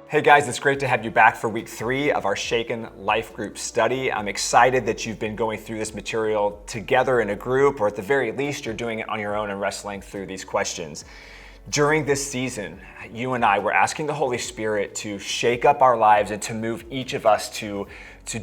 Hey guys, it's great to have you back for week 3 of our Shaken Life Group study. I'm excited that you've been going through this material together in a group, or at the very least, you're doing it on your own and wrestling through these questions. During this season, you and I were asking the Holy Spirit to shake up our lives and to move each of us to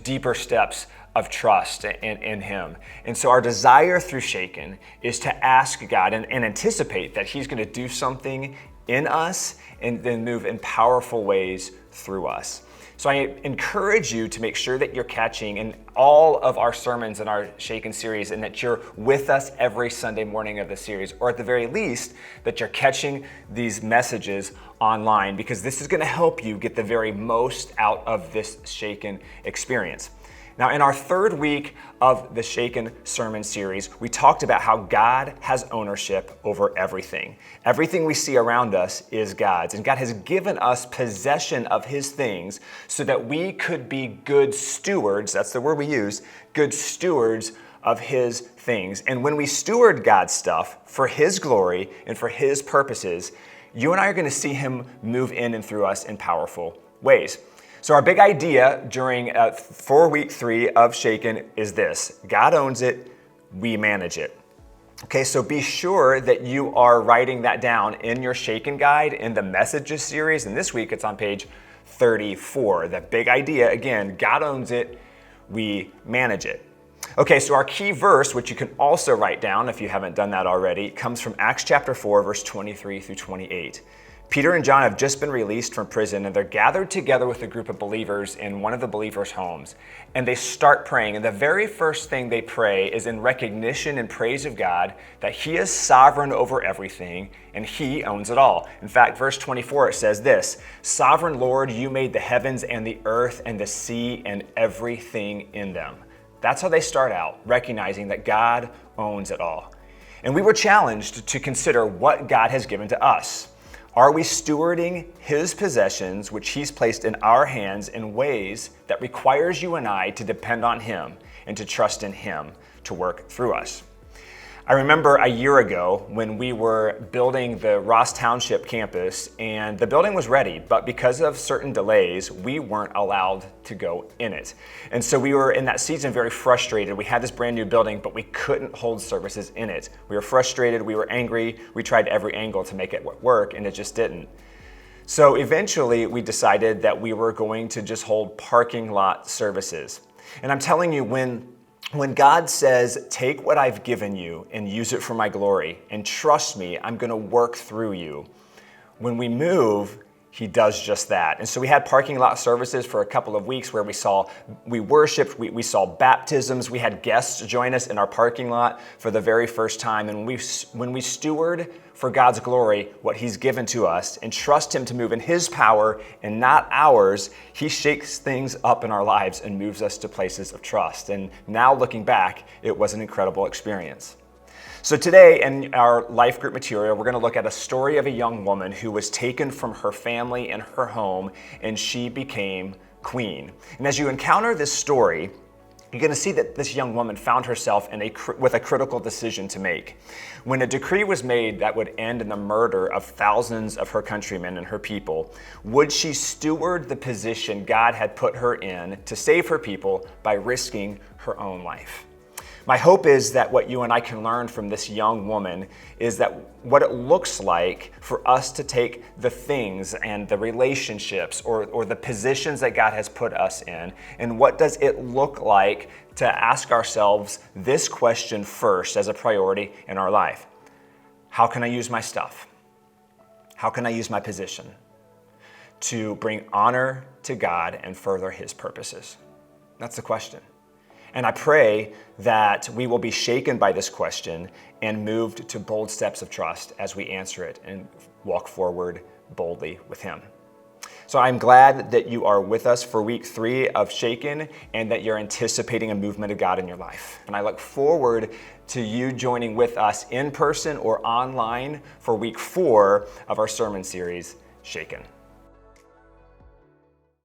deeper steps of trust in Him. And so our desire through Shaken is to ask God and anticipate that He's going to do something in us and then move in powerful ways through us. So I encourage you to make sure that you're catching in all of our sermons in our Shaken series and that you're with us every Sunday morning of the series, or at the very least, that you're catching these messages online, because this is going to help you get the very most out of this Shaken experience. Now, in our third week of the Shaken sermon series, we talked about how God has ownership over everything. Everything we see around us is God's, and God has given us possession of His things so that we could be good stewards, that's the word we use, good stewards of His things. And when we steward God's stuff for His glory and for His purposes, you and I are going to see Him move in and through us in powerful ways. So our big idea during for week 3 of Shaken is this: God owns it, we manage it. Okay, so be sure that you are writing that down in your Shaken guide in the Messages series, and this week it's on page 34. The big idea, again, God owns it, we manage it. Okay, so our key verse, which you can also write down if you haven't done that already, comes from Acts chapter 4, verse 23 through 28. Peter and John have just been released from prison, and they're gathered together with a group of believers in one of the believers' homes. And they start praying. And the very first thing they pray is in recognition and praise of God that He is sovereign over everything and He owns it all. In fact, verse 24, it says this: "Sovereign Lord, you made the heavens and the earth and the sea and everything in them." That's how they start out, recognizing that God owns it all. And we were challenged to consider what God has given to us. Are we stewarding His possessions, which He's placed in our hands, in ways that requires you and I to depend on Him and to trust in Him to work through us? I remember a year ago when we were building the Ross Township campus, and the building was ready, but because of certain delays, we weren't allowed to go in it. And so we were in that season very frustrated. We had this brand new building, but we couldn't hold services in it. We were frustrated, we were angry, we tried every angle to make it work, and it just didn't. So eventually we decided that we were going to just hold parking lot services. And I'm telling you, when God says, "Take what I've given you and use it for my glory, and trust me, I'm going to work through you," when we move, He does just that. And so we had parking lot services for a couple of weeks where we worshiped, we saw baptisms, we had guests join us in our parking lot for the very first time. And when we steward for God's glory what He's given to us and trust Him to move in His power and not ours, He shakes things up in our lives and moves us to places of trust. And now looking back, it was an incredible experience. So today in our life group material, we're going to look at a story of a young woman who was taken from her family and her home, and she became queen. And as you encounter this story, you're going to see that this young woman found herself with a critical decision to make. When a decree was made that would end in the murder of thousands of her countrymen and her people, would she steward the position God had put her in to save her people by risking her own life? My hope is that what you and I can learn from this young woman is that what it looks like for us to take the things and the relationships or the positions that God has put us in, and what does it look like to ask ourselves this question first as a priority in our life. How can I use my stuff? How can I use my position to bring honor to God and further His purposes? That's the question. And I pray that we will be shaken by this question and moved to bold steps of trust as we answer it and walk forward boldly with Him. So I'm glad that you are with us for week 3 of Shaken and that you're anticipating a movement of God in your life. And I look forward to you joining with us in person or online for week 4 of our sermon series, Shaken.